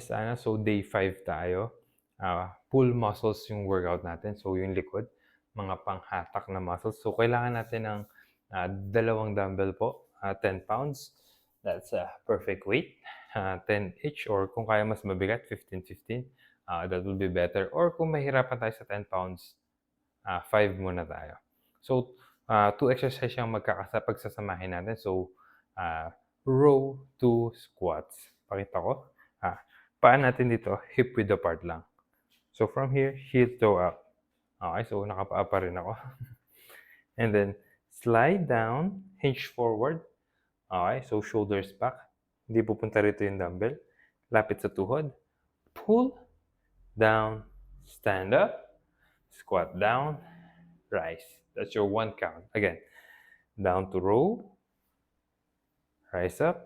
Sana, so day 5 tayo. Pull muscles yung workout natin. So yung likod, mga panghatak na muscles. So kailangan natin ng dalawang dumbbell po, 10 pounds. That's a perfect weight. 10 each, or kung kaya mas mabigat, 15-15. That will be better. Or kung mahirapan tayo sa 10 pounds, 5 muna tayo. So, 2 exercise yung pagsasamahin natin. So, row to squats. Pakita ko. Paan natin dito, hip width apart lang. So, from here, heel toe up. Okay, so nakapaa pa rin ako. And then, slide down, hinge forward. Okay, so shoulders back. Hindi pupunta rito yung dumbbell. Lapit sa tuhod. Pull, down, stand up, squat down, rise. That's your 1 count. Again, down to row, rise up,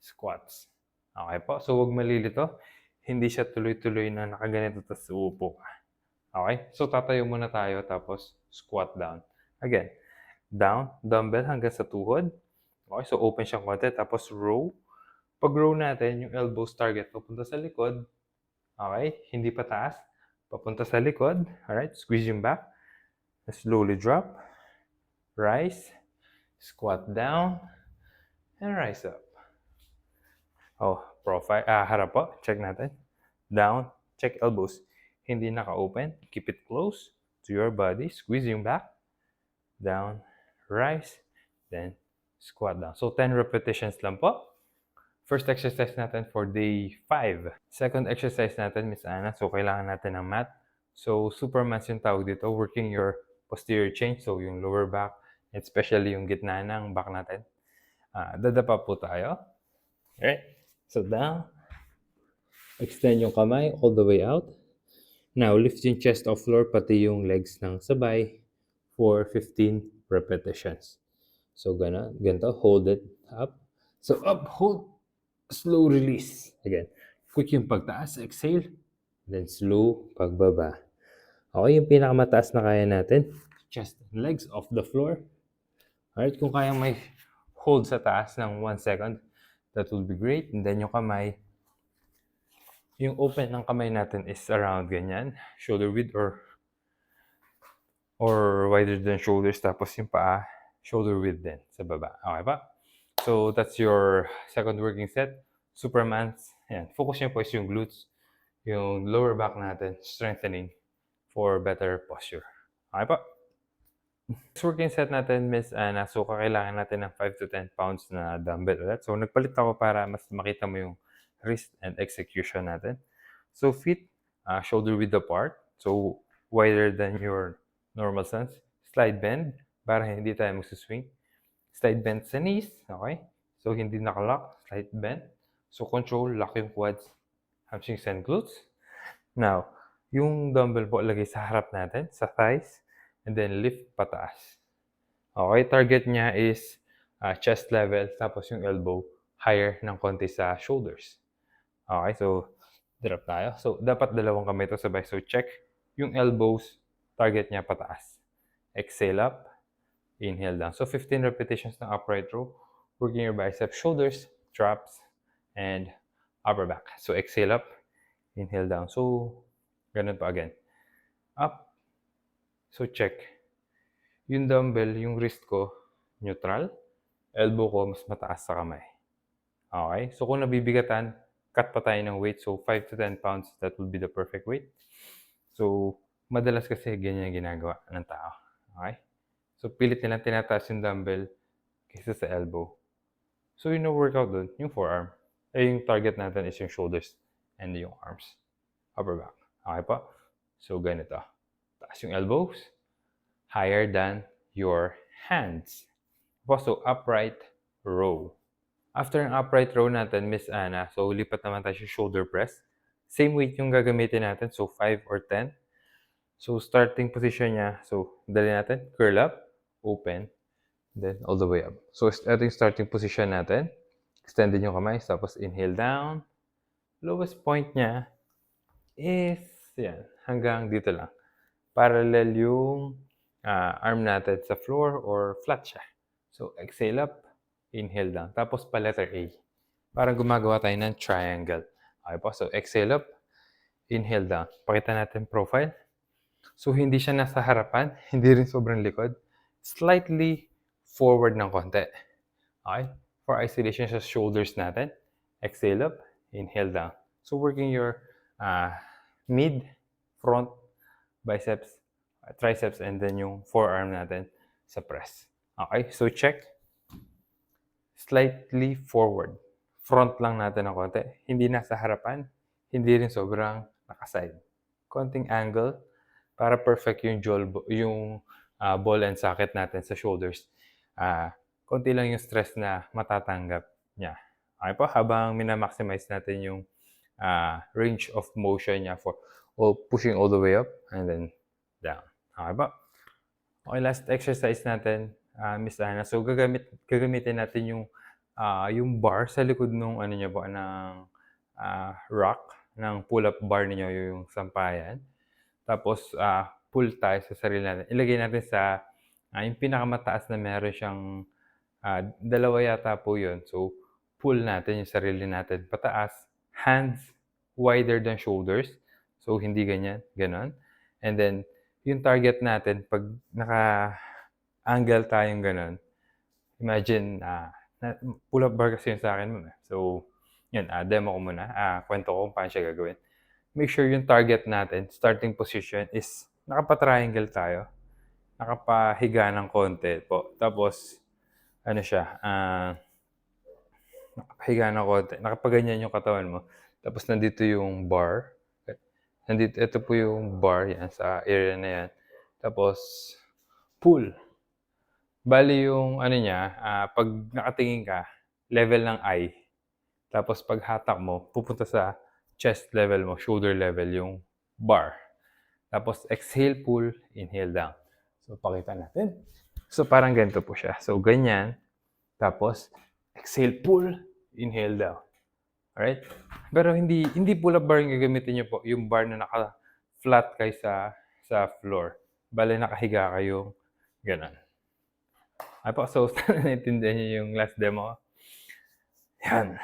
squats. Okay po, so huwag malilito. Hindi siya tuloy-tuloy na nakaganito tapos uupo ka. Okay, so tatayo muna tayo tapos squat down. Again, down, dumbbell hanggang sa tuhod. Okay, so open siyang konti tapos row. Pag row natin, yung elbows target papunta sa likod. Okay, hindi pataas. Papunta sa likod. Alright, squeeze yung back. Slowly drop. Rise. Squat down. And rise up. Profile. Harap po. Check natin. Down. Check elbows. Hindi naka-open. Keep it close to your body. Squeeze yung back. Down. Rise. Then squat down. So 10 repetitions lang po. First exercise natin for day 5. Second exercise natin, Miss Anna. So kailangan natin ng mat. So Superman's yung tawag dito. Working your posterior chain. So yung lower back. Especially yung gitna ng back natin. Dadapa po tayo. Alright. So down. Extend yung kamay all the way out. Now, lift yung chest off floor, pati yung legs ng sabay for 15 repetitions. So, ganito, hold it up. So, up, hold, slow release. Again, quick yung pagtaas, exhale, then slow pagbaba. Okay, yung pinakamataas na kaya natin, chest and legs off the floor. Alright, kung kaya may hold sa taas ng 1 second, that will be great. And then yung kamay, yung open ng kamay natin is around ganyan, shoulder width or wider than shoulders, tapos yung paa, shoulder width din sa baba. Okay ba? So, that's your second working set. Superman's. Ayan. Focus nyo po is yung glutes, yung lower back natin, strengthening for better posture. Okay pa? Next working set natin, Miss Anna. So, kakailangan natin ng 5 to 10 pounds na dumbbell ulit. So, nagpalit ako para mas makita mo yung wrist and execution natin. So, feet, shoulder width apart. So, wider than your normal stance. Slide bend, para hindi tayo magsuswing. Slide bend sa knees, okay? So, hindi nakalock, slide bend. So, control, lock yung quads, hamstrings and glutes. Now, yung dumbbell po lagay sa harap natin, sa thighs, and then lift pataas. Okay, target niya is chest level, tapos yung elbow higher ng konti sa shoulders. Okay, so drop tayo. So, dapat dalawang kamay ito sabay. So, check yung elbows, target niya pataas. Exhale up, inhale down. So, 15 repetitions ng upright row. Working your biceps, shoulders, traps, and upper back. So, exhale up, inhale down. So, ganun pa again. Up. So, check. Yung dumbbell, yung wrist ko, neutral. Elbow ko, mas mataas sa kamay. Okay? So, kung nabibigatan, cut pa tayo ng weight. So, 5 to 10 pounds, that will be the perfect weight. So, madalas kasi ganyan ginagawa ng tao. Okay? So, pilit nilang tinataas yung dumbbell kaysa sa elbow. So, yung workout dun, yung forearm. Yung target natin is yung shoulders and yung arms. Upper back. Okay pa? So, ganito. Taas yung elbows. Higher than your hands. So, upright row. After ang upright row natin, Miss Anna, so lipat naman tayo sa shoulder press. Same weight yung gagamitin natin, so 5 or 10. So, starting position niya, so dali natin, curl up, open, then all the way up. So, ito yung starting position natin. Extended yung kamay, tapos inhale down. Lowest point niya is, yan, hanggang dito lang. Parallel yung arm natin sa floor or flat siya. So, exhale up, inhale down. Tapos pa letter A. Parang gumagawa tayo ng triangle. Okay po, so exhale up, inhale down. Pakita natin profile. So hindi siya nasa harapan, hindi rin sobrang likod. Slightly forward ng konti. Okay? For isolation sa shoulders natin, exhale up, inhale down. So working your mid, front, biceps, triceps, and then yung forearm natin sa press. Okay? So check. Slightly forward. Front lang natin ng konti. Hindi nasa harapan, hindi rin sobrang nakaside. Konting angle para perfect yung ball and socket natin sa shoulders. Konti lang yung stress na matatanggap niya. Okay po, habang minamaximize natin yung range of motion niya for pushing all the way up and then down. Okay po. Okay, last exercise natin, Miss Ana. So gagamitin natin yung bar sa likod nung ano niyo po ng rock ng pull-up bar niyo, yung sampayan. Tapos pull tayo sa sarili natin. Ilagay natin sa yung pinakamataas na meron siyang dalawa yata po yun. So pull natin yung sarili natin pataas. Hands wider than shoulders. So hindi ganyan, ganon. And then yung target natin pag naka-angle tayong ganon. Imagine pull-up bar kasi yun sa akin muna. So yun, demo ko muna. Kwento ko kung paano siya gagawin. Make sure yung target natin, starting position is nakapa-triangle tayo. Nakapahiga ng konti po. Tapos, ano siya, nakapahiga ng konti. Nakapaganyan yung katawan mo. Tapos, nandito yung bar. Nandito, ito po yung bar, yan, sa area na yan. Tapos, pull. Bali yung, ano niya, pag nakatingin ka, level ng eye. Tapos, pag hatak mo, pupunta sa chest level mo, shoulder level yung bar. Tapos exhale, pull, inhale down. So pakita natin. So parang ganito po siya. So ganyan. Tapos exhale, pull, inhale down. Alright? Pero hindi pull-up bar yung gagamitin nyo po. Yung bar na naka-flat kayo sa floor. Bale nakahiga kayo ganun. Ay po, so sana naintindihan nyo yung last demo. Yan.